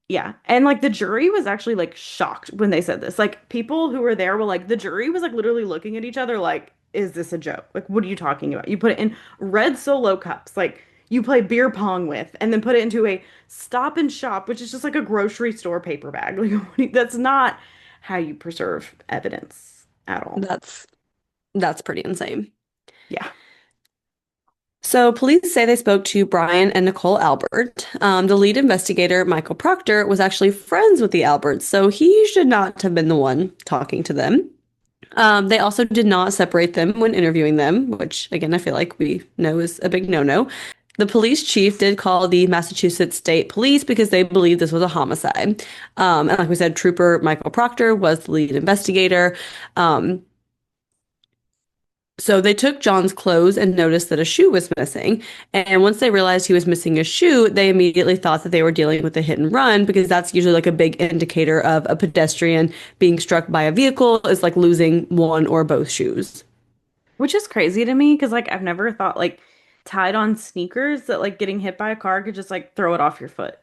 Yeah. And like the jury was actually like shocked when they said this. Like people who were there were like, the jury was like literally looking at each other like, is this a joke? Like, what are you talking about? You put it in red Solo cups, like you play beer pong with, and then put it into a Stop and Shop, which is just like a grocery store paper bag. Like, that's not how you preserve evidence at all. That's that's pretty insane. Yeah. So, police say they spoke to Brian and Nicole Albert. The lead investigator, Michael Proctor, was actually friends with the Alberts, so he should not have been the one talking to them. They also did not separate them when interviewing them, which, again, I feel like we know is a big no-no. The police chief did call the Massachusetts State Police because they believed this was a homicide. And like we said, Trooper Michael Proctor was the lead investigator. Um, So they took John's clothes and noticed that a shoe was missing. And once they realized he was missing a shoe, they immediately thought that they were dealing with a hit and run because that's usually like a big indicator of a pedestrian being struck by a vehicle is like losing one or both shoes. Which is crazy to me because like I've never thought like tied on sneakers that like getting hit by a car could just like throw it off your foot.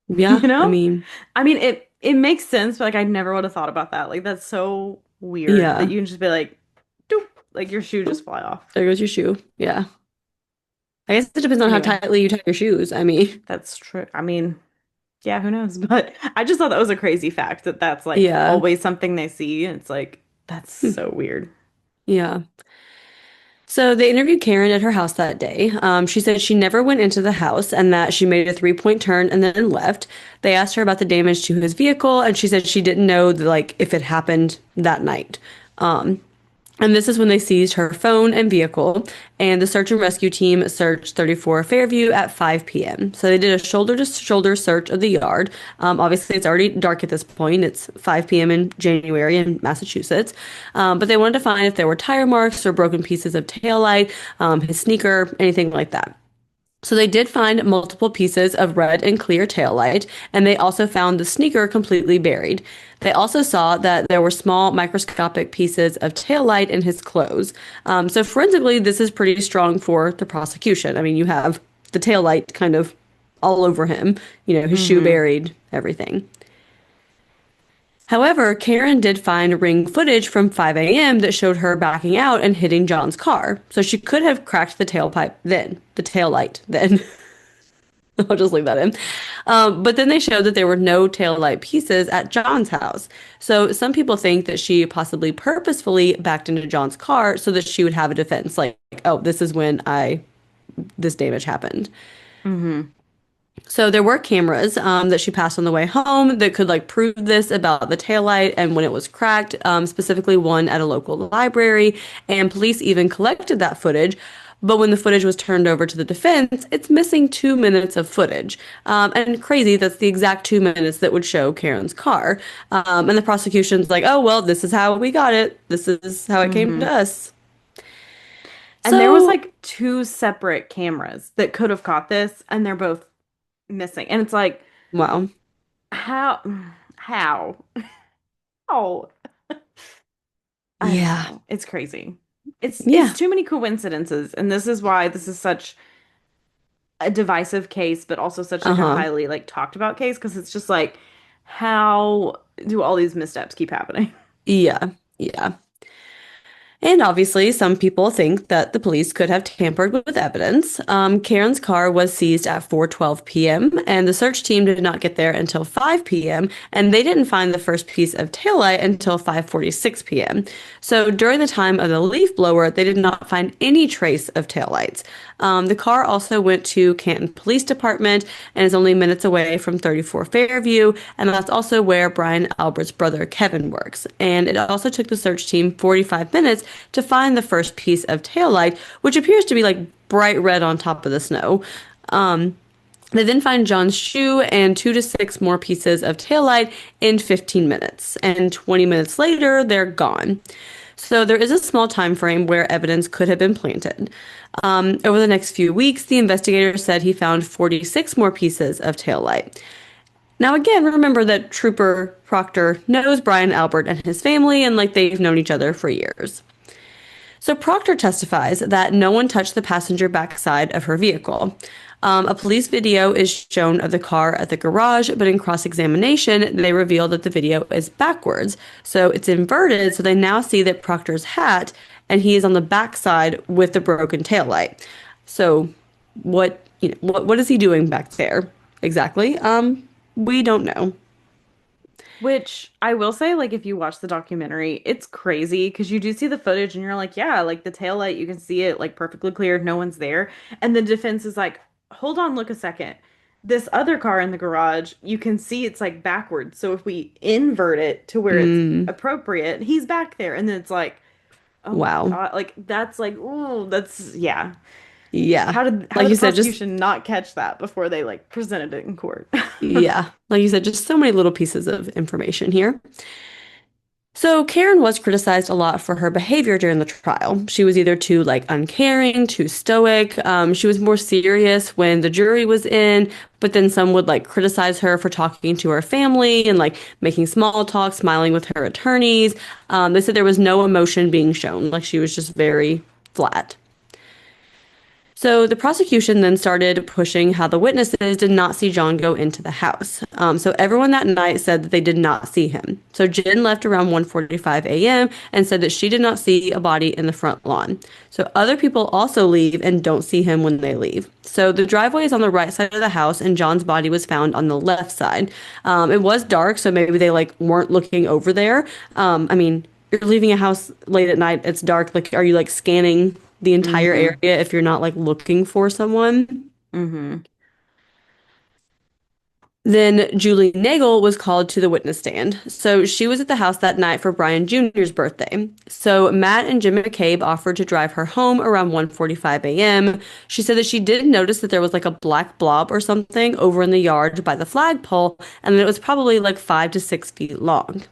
You Yeah, I know? mean, I mean it makes sense, but like I never would have thought about that. Like that's so weird that yeah, you can just be like, doop, like your shoe just fly off. there goes your shoe. Yeah. I guess it depends on how Anyway, tightly you tie your shoes. I mean, that's true. I mean, yeah, who knows? But I just thought that was a crazy fact that that's like yeah. always something they see. And it's like, that's Hmm. so weird. Yeah. So they interviewed Karen at her house that day. She said she never went into the house and that she made a three-point turn and then left. They asked her about the damage to his vehicle, and she said she didn't know like if it happened that night. Um, and this is when they seized her phone and vehicle, and the search and rescue team searched 34 Fairview at 5 p.m. So they did a shoulder-to-shoulder search of the yard. Obviously, it's already dark at this point. It's 5 p.m. in January in Massachusetts. But they wanted to find if there were tire marks or broken pieces of taillight, his sneaker, anything like that. So they did find multiple pieces of red and clear taillight, and they also found the sneaker completely buried. They also saw that there were small microscopic pieces of taillight in his clothes. So forensically, this is pretty strong for the prosecution. I mean, you have the taillight kind of all over him, his shoe Hmm. buried, everything. However, Karen did find ring footage from 5 a.m. that showed her backing out and hitting John's car. So she could have cracked the tailpipe then, the tail light then. I'll just leave that in. But then they showed that there were no tail light pieces at John's house. So some people think that she possibly purposefully backed into John's car so that she would have a defense, like, oh, this is when this damage happened. Hmm. So there were cameras that she passed on the way home that could like prove this about the taillight and when it was cracked, specifically one at a local library. And police even collected that footage. But when the footage was turned over to the defense, it's missing 2 minutes of footage. And crazy, that's the exact 2 minutes that would show Karen's car. And the prosecution's like, oh, well, this is how we got it. This is how it came to Hmm. us. And there was So, like two separate cameras that could have caught this, and they're both missing. And it's like, wow. how, how, how? I don't Yeah. know. It's crazy. It's Yeah. too many coincidences, and this is why this is such a divisive case, but also such like a Uh-huh. highly like talked about case because it's just like, how do all these missteps keep happening? Yeah. Yeah. And obviously, some people think that the police could have tampered with evidence. Karen's car was seized at 4:12 p.m., and the search team did not get there until 5 p.m., and they didn't find the first piece of taillight until 5:46 p.m. So during the time of the leaf blower, they did not find any trace of taillights. The car also went to Canton Police Department and is only minutes away from 34 Fairview, and that's also where Brian Albert's brother Kevin works. And it also took the search team 45 minutes to find the first piece of taillight, which appears to be like bright red on top of the snow. They then find John's shoe and 2 to 6 more pieces of taillight in 15 minutes. And 20 minutes later, they're gone. So there is a small time frame where evidence could have been planted. Over the next few weeks, the investigator said he found 46 more pieces of taillight. Now, again, remember that Trooper Proctor knows Brian Albert and his family, and like they've known each other for years. So Proctor testifies that no one touched the passenger backside of her vehicle. A police video is shown of the car at the garage, but in cross-examination, they reveal that the video is backwards. So it's inverted, so they now see that Proctor's hat, and he is on the backside with the broken taillight. So what is he doing back there exactly? We don't know. Which I will say, like, if you watch the documentary, it's crazy because you do see the footage and you're like, yeah, like the tail light, you can see it like perfectly clear, no one's there. And the defense is like, hold on, look a second. This other car in the garage, you can see it's like backwards. So if we invert it to where it's Mm, appropriate, he's back there. And then it's like, oh my wow. God, like that's like, oh, that's yeah. Yeah. How Like did you the said, just prosecution not catch that before they like presented it in court? yeah. Like you said, just so many little pieces of information here. So Karen was criticized a lot for her behavior during the trial. She was either too like uncaring, too stoic. She was more serious when the jury was in, but then some would like criticize her for talking to her family and like making small talk, smiling with her attorneys. They said there was no emotion being shown, like she was just very flat. So the prosecution then started pushing how the witnesses did not see John go into the house. So everyone that night said that they did not see him. So Jen left around 1:45 a.m. and said that she did not see a body in the front lawn. So other people also leave and don't see him when they leave. So the driveway is on the right side of the house, and John's body was found on the left side. It was dark, so maybe they like weren't looking over there. I mean, you're leaving a house late at night, it's dark. Like, are you like scanning the entire Hmm. area if you're not like looking for someone? Hmm. Then Julie Nagel was called to the witness stand. So she was at the house that night for Brian Jr.'s birthday. So Matt and Jim McCabe offered to drive her home around 1:45 a.m. She said that she did notice that there was like a black blob or something over in the yard by the flagpole, and that it was probably like 5 to 6 feet long.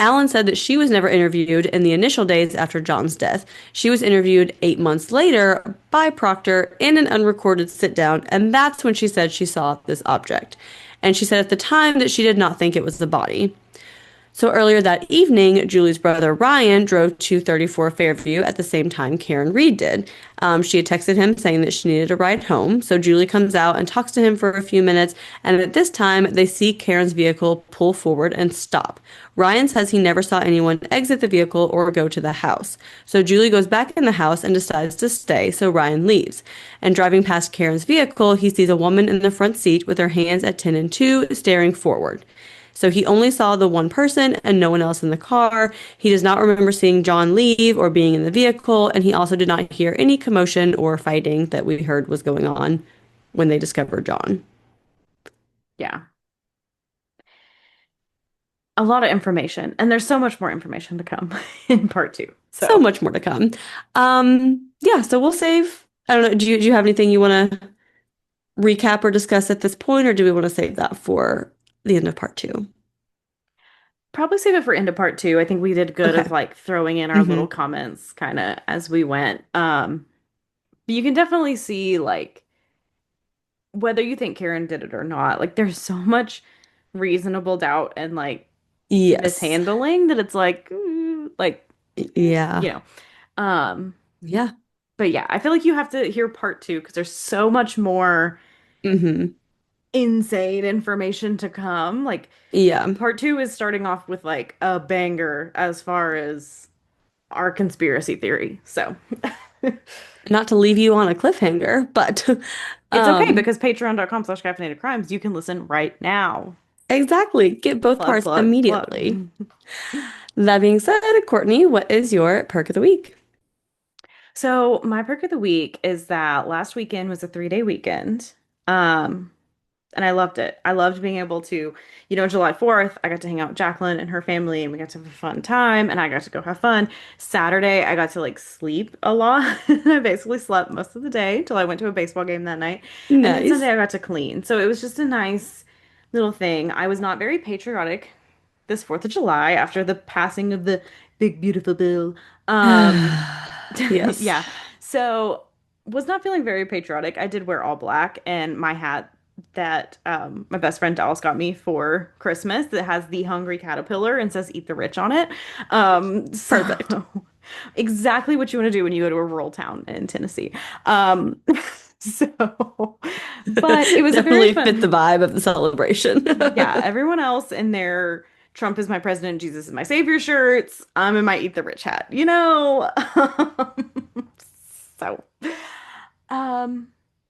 Allen said that she was never interviewed in the initial days after John's death. She was interviewed 8 months later by Proctor in an unrecorded sit down, and that's when she said she saw this object. And she said at the time that she did not think it was the body. So earlier that evening, Julie's brother Ryan drove to 34 Fairview at the same time Karen Reed did. She had texted him saying that she needed a ride home. So Julie comes out and talks to him for a few minutes. And at this time, they see Karen's vehicle pull forward and stop. Ryan says he never saw anyone exit the vehicle or go to the house. So Julie goes back in the house and decides to stay. So Ryan leaves. And driving past Karen's vehicle, he sees a woman in the front seat with her hands at 10 and 2, staring forward. So he only saw the one person and no one else in the car. He does not remember seeing John leave or being in the vehicle, and he also did not hear any commotion or fighting that we heard was going on when they discovered John. Yeah. A lot of information, and there's so much more information to come in part two. So So much more to come. Yeah, so we'll save. I don't know. Do you have anything you want to recap or discuss at this point, or do we want to save that for the end of part two? probably save it for end of part two. I think we did good of Okay. like throwing in our little Hmm. comments kind of as we went. But you can definitely see like whether you think Karen did it or not, like there's so much reasonable doubt and like Yes. mishandling that it's like like Yeah. you know. Um, Yeah. but yeah, I feel like you have to hear part two because there's so much more Hmm. insane information to come. Like Yeah. part two is starting off with like a banger as far as our conspiracy theory. So Not to leave you on a cliffhanger, but it's okay um because patreon.com/caffeinated crimes, you can listen right now. exactly. Get both Plug, parts plug, immediately. plug. That being said, Courtney, what is your perk of the week? So my perk of the week is that last weekend was a 3-day weekend. Um, and I loved it. I loved being able to, July 4th, I got to hang out with Jacqueline and her family and we got to have a fun time and I got to go have fun. Saturday, I got to like sleep a lot. I basically slept most of the day till I went to a baseball game that night. And then Sunday, Nice. I got to clean. So it was just a nice little thing. I was not very patriotic this 4th of July after the passing of the big, beautiful Bill. Um, Yes. yeah. So was not feeling very patriotic. I did wear all black and my hat that my best friend Dallas got me for Christmas that has the hungry caterpillar and says eat the rich on it. So Perfect. exactly what you want to do when you go to a rural town in Tennessee. Um, so but it was a very Definitely fit the fun. vibe of the celebration. Yeah, everyone else in their Trump is my president, Jesus is my savior shirts. I'm in my eat the rich hat, you know? So, um,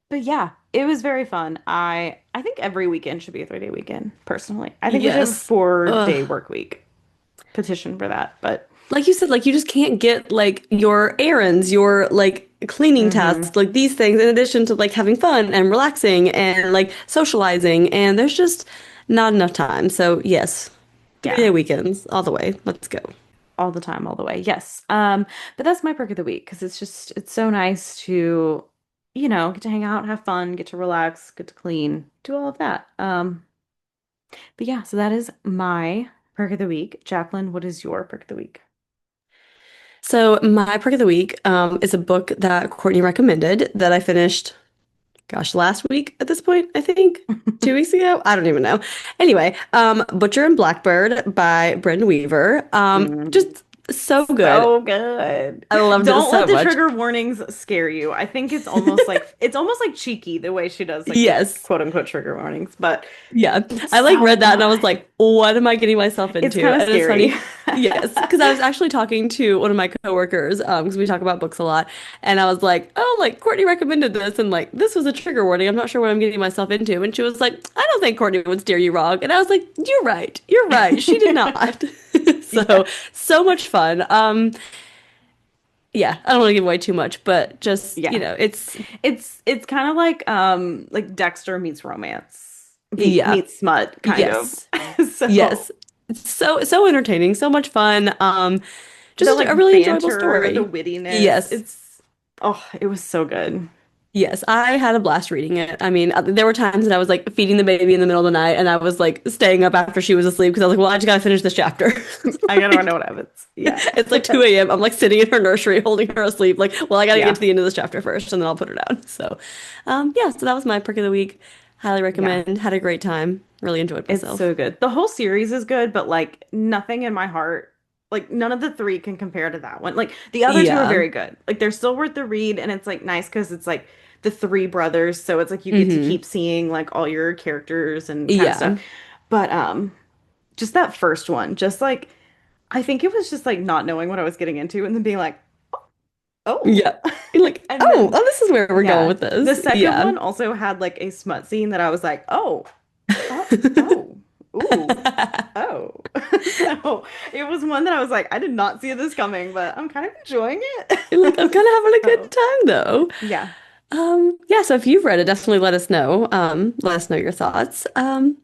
but yeah, it was very fun. I think every weekend should be a 3-day weekend, personally. I think we should have a Yes. 4-day Ugh. work week. Petition for that, but Like you said, like you just can't get like your errands, your like cleaning hmm tasks, like these things in addition to like having fun and relaxing and like socializing. And there's just not enough time. So yes, yeah, 3-day weekends all the way. Let's go. all the time, all the way. Yes. But that's my perk of the week because it's so nice to, get to hang out, have fun, get to relax, get to clean, do all of that. But yeah, so that is my perk of the week. Jacqueline, what is your perk of the week? So my perk of the week is a book that Courtney recommended that I finished, gosh, last week at this point, I think. 2 weeks ago? I don't even know. Anyway, Butcher and Blackbird by Brendan Weaver. Mm, Just so good. so good. I loved it Don't let so the much. trigger warnings scare you. I think it's almost like cheeky the way she does like the Yes. quote unquote trigger warnings, but Yeah. it's I like so read that and I was good. like, what am I getting myself It's into? kind of And it's scary. funny. Yes, because I was actually talking to one of my coworkers, because we talk about books a lot, and I was like, "Oh, like Courtney recommended this, and like this was a trigger warning. I'm not sure what I'm getting myself into." And she was like, "I don't think Courtney would steer you wrong." And I was like, "You're right. You're right. She did not." Yeah. So, so much fun. Yeah, I don't want to give away too much, but just, Yeah. it's It's kind of like Dexter meets romance, yeah. meets smut kind of. Yes. So Yes. It's so entertaining, so much fun. the Just a like really enjoyable banter, the story. wittiness, Yes. it was so good. Yes, I had a blast reading it. I mean, there were times that I was like feeding the baby in the middle of the night and I was like staying up after she was asleep because I was like, well, I just gotta finish this chapter. I gotta know Like, what happens. Yeah. it's like 2 a.m. I'm like sitting in her nursery holding her asleep. Like, well, I gotta get Yeah. to the end of this chapter first and then I'll put her down. So, yeah, so that was my perk of the week. Highly Yeah. recommend. Had a great time. Really enjoyed It's myself. so good. The whole series is good, but like nothing in my heart, like none of the three can compare to that one. Like the other two are Yeah. very good. Like they're still worth the read, and it's like nice because it's like the three brothers, so it's like you get to Hmm. keep seeing like all your characters and kind of stuff. Yeah. But just that first one, just like I think it was just like not knowing what I was getting into and then being like, oh. Yeah. You're like, And oh, then oh, this is where we're going yeah, with the this. second Yeah. one also had like a smut scene that I was like, oh, oh, ooh. Oh, so it was one that I was like, I did not see this coming, but I'm kind of enjoying You're like, I'm it. kind of having a good So, time though. yeah, Yeah, so if you've read it, definitely let us know. Let us know your thoughts.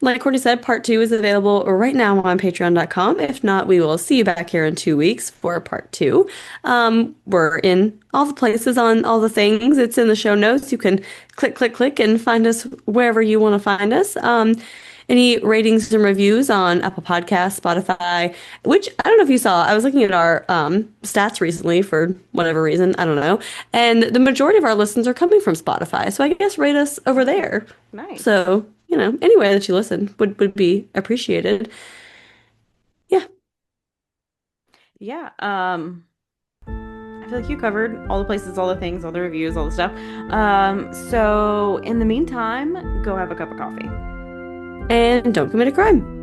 Like Courtney said, part two is available right now on patreon.com. If not, we will see you back here in 2 weeks for part two. We're in all the places on all the things. It's in the show notes. You can click, click, click and find us wherever you want to find us. Any ratings and reviews on Apple Podcasts, Spotify, which I don't know if you saw. I was looking at our stats recently for whatever reason. I don't know. And the majority of our listens are coming from Spotify. So I guess rate us over oh, there. nice. So, anywhere that you listen would be appreciated. Yeah. Yeah, I feel like you covered all the places, all the things, all the reviews, all the stuff. So in the meantime, go have a cup of coffee. And don't commit a crime.